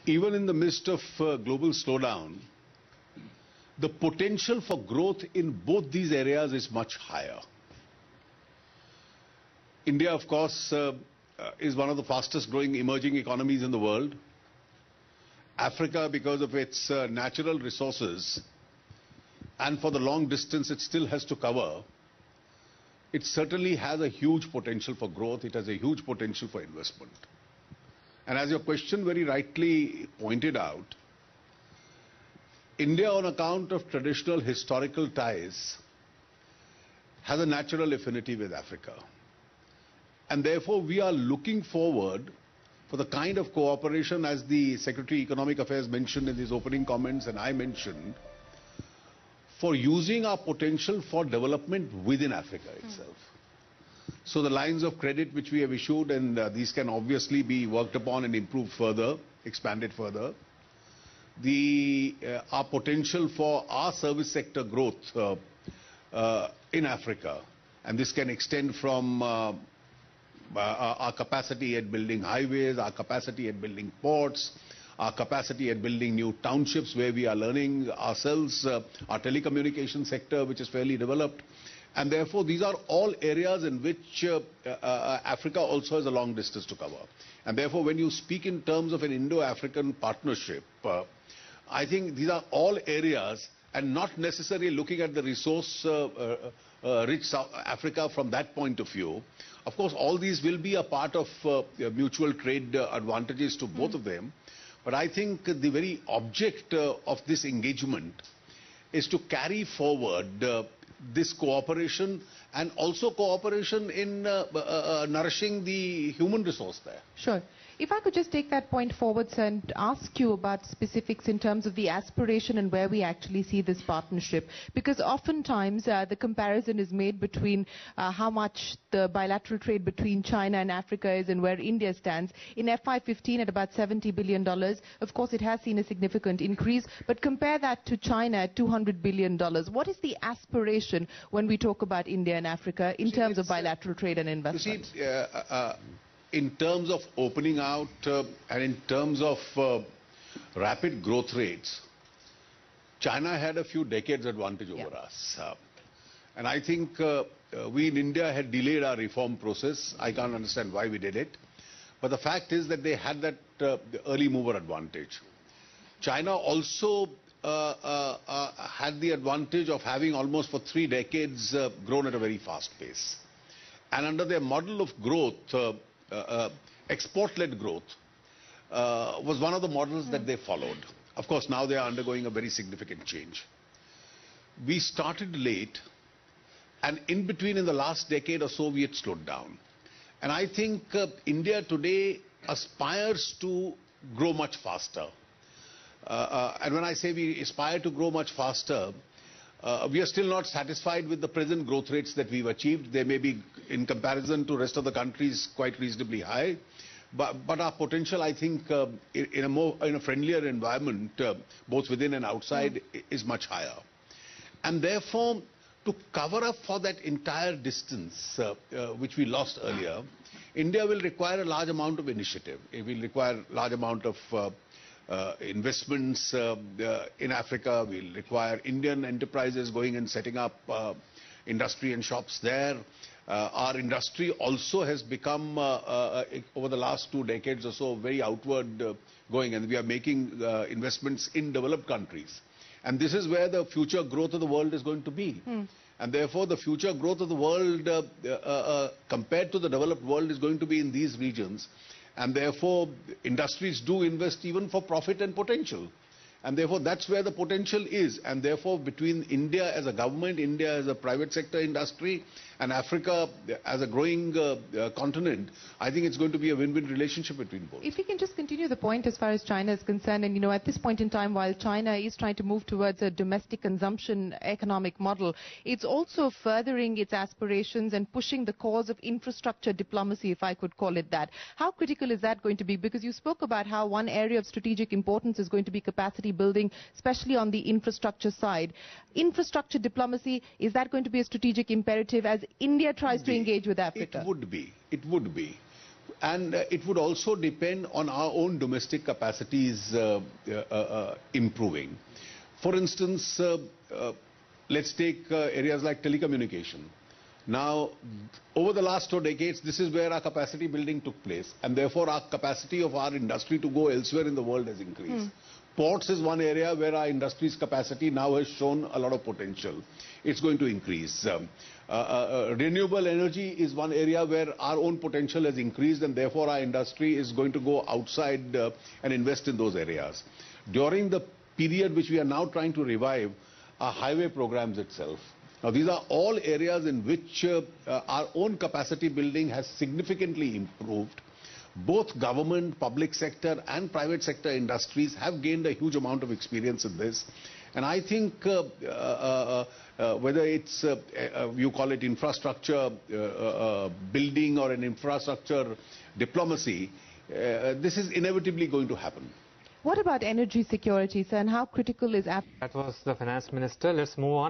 even in the midst of global slowdown, the potential for growth in both these areas is much higher. India, of course, is one of the fastest growing emerging economies in the world. Africa, because of its natural resources and for the long distance it still has to cover, it certainly has a huge potential for growth. It has a huge potential for investment. And as your question very rightly pointed out, India, on account of traditional historical ties, has a natural affinity with Africa. And therefore we are looking forward for the kind of cooperation, as the Secretary Economic Affairs mentioned in his opening comments and I mentioned, for using our potential for development within Africa itself. So the lines of credit which we have issued, and these can obviously be worked upon and improved further, expanded further. Our potential for our service sector growth in Africa, and this can extend from our capacity at building highways, our capacity at building ports, our capacity at building new townships where we are learning ourselves, our telecommunication sector which is fairly developed. And therefore these are all areas in which Africa also has a long distance to cover. And therefore when you speak in terms of an Indo-African partnership, I think these are all areas, and not necessarily looking at the resource rich South Africa from that point of view. Of course, all these will be a part of mutual trade advantages to both of them. But I think the very object of this engagement is to carry forward this cooperation, and also cooperation in nourishing the human resource there. Sure. If I could just take that point forward, sir, and ask you about specifics in terms of the aspiration and where we actually see this partnership. Because oftentimes the comparison is made between how much the bilateral trade between China and Africa is and where India stands. In FY15 at about $70 billion, of course it has seen a significant increase, but compare that to China at $200 billion. What is the aspiration when we talk about India and Africa in terms of bilateral trade and investment? You see, in terms of opening out and in terms of rapid growth rates, China had a few decades advantage over us. And I think we in India had delayed our reform process. I can't understand why we did it. But the fact is that they had that early mover advantage. China also had the advantage of having almost for 3 decades grown at a very fast pace. And under their model of growth, export-led growth was one of the models that they followed. Of course, now they are undergoing a very significant change. We started late, and in between, in the last decade or so, we had slowed down. And I think India today aspires to grow much faster. And when I say we aspire to grow much faster, we are still not satisfied with the present growth rates that we've achieved. They may be, in comparison to rest of the countries, quite reasonably high. But our potential, I think, in a friendlier environment, both within and outside, is much higher. And therefore, to cover up for that entire distance which we lost earlier, India will require a large amount of initiative. It will require a large amount of investments in Africa. Will require Indian enterprises going and setting up industry and shops there. Our industry also has become, over the last 2 decades or so, very outward going, and we are making investments in developed countries. And this is where the future growth of the world is going to be. And therefore, the future growth of the world compared to the developed world is going to be in these regions. And therefore, industries do invest even for profit and potential. And therefore, that's where the potential is. And therefore, between India as a government, India as a private sector industry, and Africa as a growing continent, I think it's going to be a win-win relationship between both. If we can just continue the point as far as China is concerned, and at this point in time, while China is trying to move towards a domestic consumption economic model, it's also furthering its aspirations and pushing the cause of infrastructure diplomacy, if I could call it that. How critical is that going to be? Because you spoke about how one area of strategic importance is going to be capacity building, especially on the infrastructure side. Infrastructure diplomacy, is that going to be a strategic imperative as India tries to engage with Africa? It would be. It would be. And it would also depend on our own domestic capacities improving. For instance, let's take areas like telecommunication. Now, over the last 2 decades, this is where our capacity building took place, and therefore our capacity of our industry to go elsewhere in the world has increased. Ports is one area where our industry's capacity now has shown a lot of potential. It's going to increase. Renewable energy is one area where our own potential has increased, and therefore our industry is going to go outside and invest in those areas. During the period which we are now trying to revive, our highway programs itself. Now, these are all areas in which our own capacity building has significantly improved. Both government, public sector and private sector industries have gained a huge amount of experience in this. And I think whether it's, you call it infrastructure building or an infrastructure diplomacy, this is inevitably going to happen. What about energy security, sir, and how critical is... That was the finance minister. Let's move on.